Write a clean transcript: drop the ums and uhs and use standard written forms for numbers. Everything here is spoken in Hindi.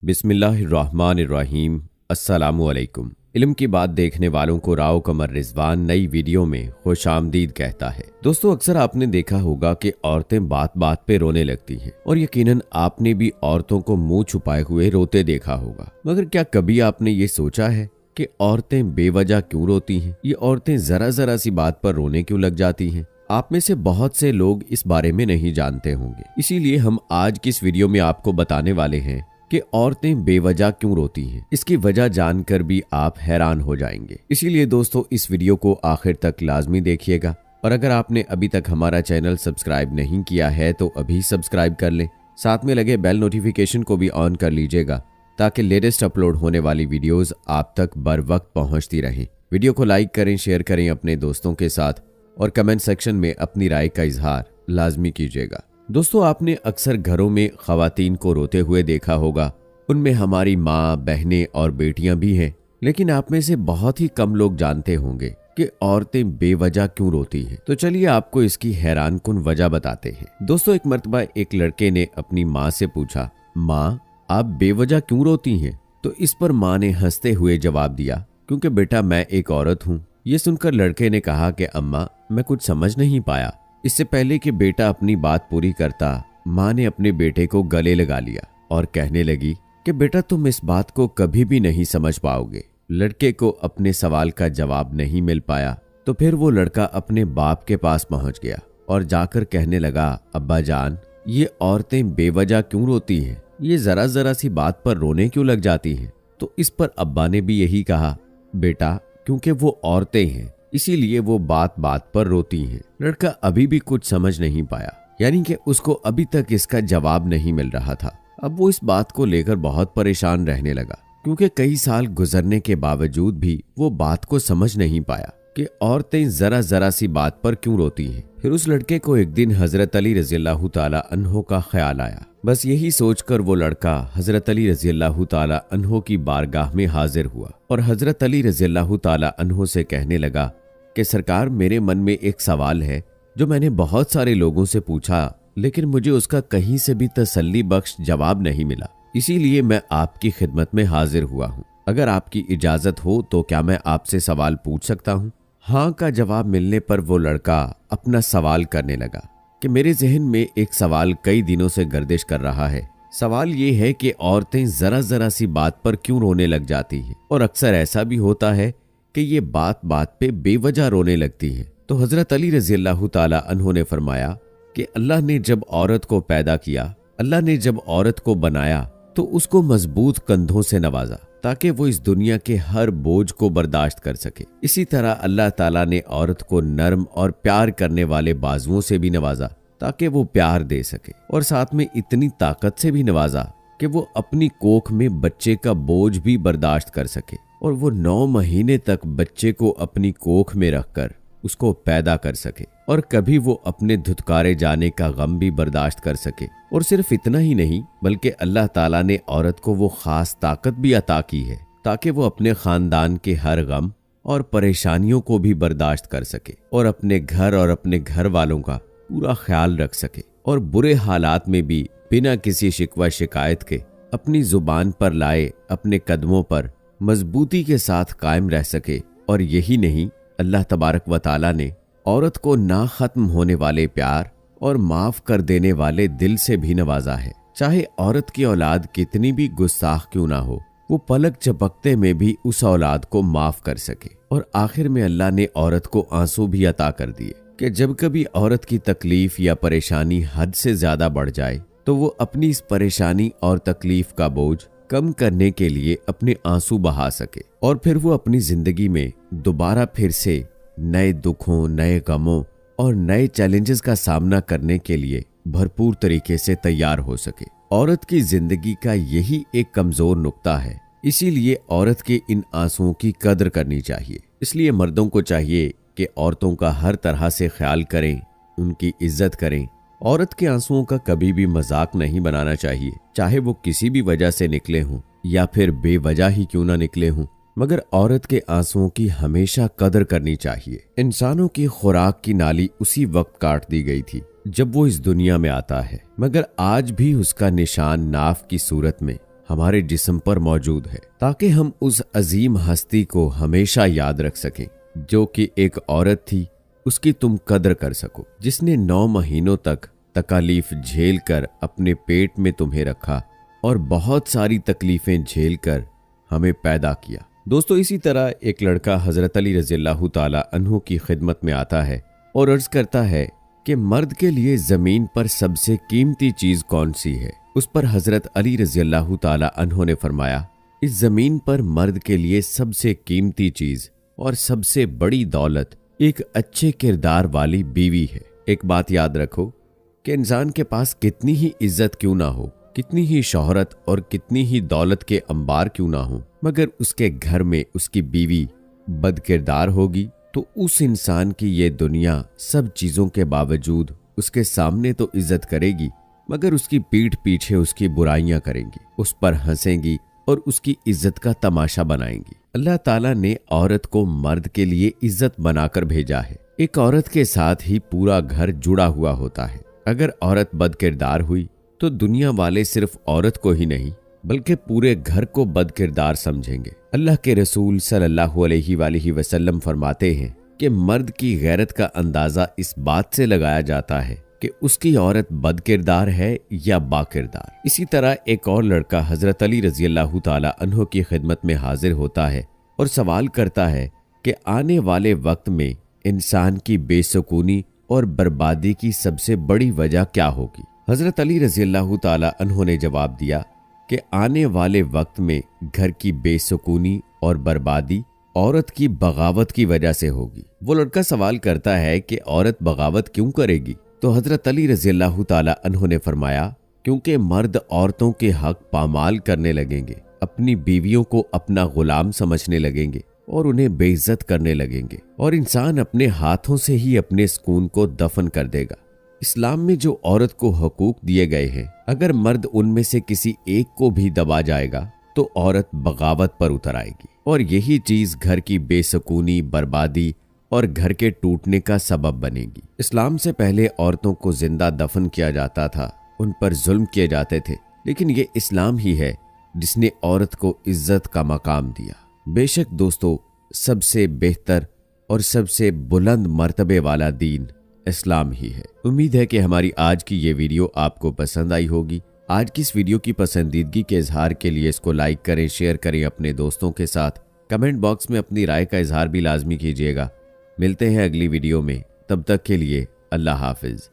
बिस्मिल्लाहिर्रहमानिर्रहीम। अस्सलामुअलैकुम। इल्म की बात देखने वालों को राव कमर रिजवान नई वीडियो में खुशामदीद कहता है। दोस्तों, अक्सर आपने देखा होगा कि औरतें बात बात पे रोने लगती हैं और यकीनन आपने भी औरतों को मुंह छुपाए हुए रोते देखा होगा। मगर क्या कभी आपने ये सोचा है कि औरतें बेवजह क्यों रोती हैं? ये औरतें जरा जरा सी बात पर रोने क्यों लग जाती हैं? आप में से बहुत से लोग इस बारे में नहीं जानते होंगे, इसीलिए हम आज की इस वीडियो में आपको बताने वाले हैं कि औरतें बेवजह क्यों रोती हैं। इसकी वजह जानकर भी आप हैरान हो जाएंगे। इसीलिए दोस्तों, इस वीडियो को आखिर तक लाजमी देखिएगा और अगर आपने अभी तक हमारा चैनल सब्सक्राइब नहीं किया है तो अभी सब्सक्राइब कर लें। साथ में लगे बेल नोटिफिकेशन को भी ऑन कर लीजिएगा ताकि लेटेस्ट अपलोड होने वाली वीडियोस आप तक बर वक्त पहुंचती रहें। वीडियो को लाइक करें, शेयर करें अपने दोस्तों के साथ और कमेंट सेक्शन में अपनी राय का इजहार लाजमी कीजिएगा। दोस्तों, आपने अक्सर घरों में खवातीन को रोते हुए देखा होगा। उनमें हमारी माँ, बहनें और बेटियां भी हैं, लेकिन आप में से बहुत ही कम लोग जानते होंगे कि औरतें बेवजह क्यों रोती हैं। तो चलिए आपको इसकी हैरानकुन वजह बताते हैं। दोस्तों, एक मर्तबा एक लड़के ने अपनी माँ से पूछा, माँ आप बेवजह क्यों रोती हैं? तो इस पर माँ ने हंसते हुए जवाब दिया, क्योंकि बेटा मैं एक औरत हूँ। ये सुनकर लड़के ने कहा कि अम्मा मैं कुछ समझ नहीं पाया। इससे पहले कि बेटा अपनी बात पूरी करता, माँ ने अपने बेटे को गले लगा लिया और कहने लगी कि बेटा तुम इस बात को कभी भी नहीं समझ पाओगे। लड़के को अपने सवाल का जवाब नहीं मिल पाया तो फिर वो लड़का अपने बाप के पास पहुंच गया और जाकर कहने लगा, अब्बा जान ये औरतें बेवजह क्यों रोती हैं? ये जरा जरा सी बात पर रोने क्यों लग जाती हैं? तो इस पर अब्बा ने भी यही कहा, बेटा क्योंकि वो औरतें हैं इसीलिए वो बात बात पर रोती हैं। लड़का अभी भी कुछ समझ नहीं पाया, यानी कि उसको अभी तक इसका जवाब नहीं मिल रहा था। अब वो इस बात को लेकर बहुत परेशान रहने लगा, क्योंकि कई साल गुजरने के बावजूद भी वो बात को समझ नहीं पाया कि औरतें जरा जरा सी बात पर क्यों रोती हैं। फिर उस लड़के को एक दिन हजरत अली रज़ियल्लाहु ताला अन्हो का ख्याल आया। बस यही सोचकर वो लड़का हजरत अली रज़ियल्लाहु ताला अन्हो की बारगाह में हाजिर हुआ और हजरत अली रज़ियल्लाहु ताला अन्हो से कहने लगा कि सरकार, मेरे मन में एक सवाल है जो मैंने बहुत सारे लोगों से पूछा, लेकिन मुझे उसका कहीं से भी तसल्ली बख्श जवाब नहीं मिला। इसीलिए मैं आपकी खिदमत में हाजिर हुआ हूँ। अगर आपकी इजाजत हो तो क्या मैं आपसे सवाल पूछ सकता हूँ? हाँ का जवाब मिलने पर वो लड़का अपना सवाल करने लगा कि मेरे जहन में एक सवाल कई दिनों से गर्दिश कर रहा है। सवाल ये है कि औरतें जरा जरा सी बात पर क्यों रोने लग जाती हैं और अक्सर ऐसा भी होता है कि ये बात बात पे बेवजह रोने लगती हैं। तो हजरत अली रज़ियल्लाहु ताला अन्हो ने फरमाया कि अल्लाह ने जब औरत को पैदा किया, अल्लाह ने जब औरत को बनाया तो उसको मजबूत कंधों से नवाजा ताकि वो इस दुनिया के हर बोझ को बर्दाश्त कर सके। इसी तरह अल्लाह ताला ने औरत को नर्म और प्यार करने वाले बाजुओं से भी नवाजा ताकि वो प्यार दे सके और साथ में इतनी ताकत से भी नवाजा कि वो अपनी कोख में बच्चे का बोझ भी बर्दाश्त कर सके और वो 9 महीने तक बच्चे को अपनी कोख में रखकर उसको पैदा कर सके और कभी वो अपने धुतकारे जाने का गम भी बर्दाश्त कर सके। और सिर्फ इतना ही नहीं, बल्कि अल्लाह ताला ने औरत को वो खास ताकत भी अता की है ताकि वो अपने खानदान के हर गम और परेशानियों को भी बर्दाश्त कर सके और अपने घर और अपने घर वालों का पूरा ख्याल रख सके और बुरे हालात में भी बिना किसी शिकवा शिकायत के अपनी जुबान पर लाए अपने कदमों पर मजबूती के साथ कायम रह सके। और यही नहीं, अल्लाह तबारक व ताला ने औरत को ना खत्म होने वाले प्यार और माफ कर देने वाले दिल से भी नवाजा है। चाहे औरत की औलाद कितनी भी गुस्ताख क्यों ना हो, वो पलक झपकते में भी उस औलाद को माफ कर सके। और आखिर में अल्लाह ने औरत को आंसू भी अता कर दिए कि जब कभी औरत की तकलीफ या परेशानी हद से ज्यादा बढ़ जाए तो वो अपनी इस परेशानी और तकलीफ का बोझ कम करने के लिए अपने आंसू बहा सके और फिर वो अपनी जिंदगी में दोबारा फिर से नए दुखों, नए गमों और नए चैलेंजेस का सामना करने के लिए भरपूर तरीके से तैयार हो सके। औरत की जिंदगी का यही एक कमजोर नुक्ता है, इसीलिए औरत के इन आंसुओं की कदर करनी चाहिए। इसलिए मर्दों को चाहिए कि औरतों का हर तरह से ख्याल करें, उनकी इज्जत करें। औरत के आंसुओं का कभी भी मजाक नहीं बनाना चाहिए, चाहे वो किसी भी वजह से निकले हों या फिर बेवजह ही क्यों ना निकले हों, मगर औरत के आंसुओं की हमेशा कदर करनी चाहिए। इंसानों की खुराक की नाली उसी वक्त काट दी गई थी जब वो इस दुनिया में आता है, मगर आज भी उसका निशान नाफ की सूरत में हमारे जिस्म पर मौजूद है, ताकि हम उस अजीम हस्ती को हमेशा याद रख सकें जो कि एक औरत थी, उसकी तुम कदर कर सको, जिसने 9 महीनों तक तकालीफ झेल कर अपने पेट में तुम्हें रखा और बहुत सारी तकलीफें झेल कर हमें पैदा किया। दोस्तों, इसी तरह एक लड़का हजरत अली रज़ियल्लाहु ताला अन्हु की खिदमत में आता है और अर्ज करता है कि मर्द के लिए जमीन पर सबसे कीमती चीज कौन सी है। उस पर हजरत अली रज़ियल्लाहु ताला अन्हु ने फरमाया, इस जमीन पर मर्द के लिए सबसे कीमती चीज और सबसे बड़ी दौलत एक अच्छे किरदार वाली बीवी है। एक बात याद रखो कि इंसान के पास कितनी ही इज्जत क्यों ना हो, कितनी ही शोहरत और कितनी ही दौलत के अंबार क्यों ना हो, मगर उसके घर में उसकी बीवी बदकिरदार होगी तो उस इंसान की ये दुनिया सब चीजों के बावजूद उसके सामने तो इज्जत करेगी, मगर उसकी पीठ पीछे उसकी बुराइयां करेंगी, उस पर हंसेंगी और उसकी इज्जत का तमाशा बनाएंगी। अल्लाह ताला ने औरत को मर्द के लिए इज्जत बनाकर भेजा है। एक औरत के साथ ही पूरा घर जुड़ा हुआ होता है। अगर औरत बदकिरदार हुई तो दुनिया वाले सिर्फ औरत को ही नहीं बल्कि पूरे घर को बदकिरदार समझेंगे। अल्लाह के रसूल सल्लल्लाहु अलैहि वसल्लम फरमाते हैं कि मर्द की गैरत का अंदाजा इस बात से लगाया जाता है कि उसकी औरत बदकिरदार है या बाकिरदार। इसी तरह एक और लड़का हजरत अली रज़ियल्लाहु ताला अन्हु की खिदमत में हाजिर होता है और सवाल करता है कि आने वाले वक्त में इंसान की बेसुकूनी और बर्बादी की सबसे बड़ी वजह क्या होगी। हजरत अली रज़ियल्लाहु ताला अन्हु ने जवाब दिया कि आने वाले वक्त में घर की बेसुकूनी और बर्बादी औरत की बगावत की वजह से होगी। वो लड़का सवाल करता है कि औरत बगावत क्यों करेगी, तो हजरत अली रज़ियल्लाहु ताला अन्हु ने फरमाया, क्योंकि मर्द औरतों के हक पामाल करने लगेंगे, अपनी बीवियों को अपना गुलाम समझने लगेंगे और उन्हें बेइज्जत करने लगेंगे और इंसान अपने हाथों से ही अपने सुकून को दफन कर देगा। इस्लाम में जो औरत को हकूक दिए गए हैं, अगर मर्द उनमें से किसी एक को भी दबा जाएगा तो औरत बगावत पर उतर आएगी और यही चीज घर की बेसुकूनी, बर्बादी और घर के टूटने का सबब बनेगी। इस्लाम से पहले औरतों को जिंदा दफन किया जाता था, उन पर जुल्म किए जाते थे, लेकिन ये इस्लाम ही है जिसने औरत को इज्जत का मकाम दिया। बेशक दोस्तों, सबसे बेहतर और सबसे बुलंद मर्तबे वाला दीन इस्लाम ही है। उम्मीद है कि हमारी आज की ये वीडियो आपको पसंद आई होगी। आज की इस वीडियो की पसंदीदगी के इजहार के लिए इसको लाइक करें, शेयर करें अपने दोस्तों के साथ। कमेंट बॉक्स में अपनी राय का इजहार भी लाजमी कीजिएगा। मिलते हैं अगली वीडियो में, तब तक के लिए अल्लाह हाफिज।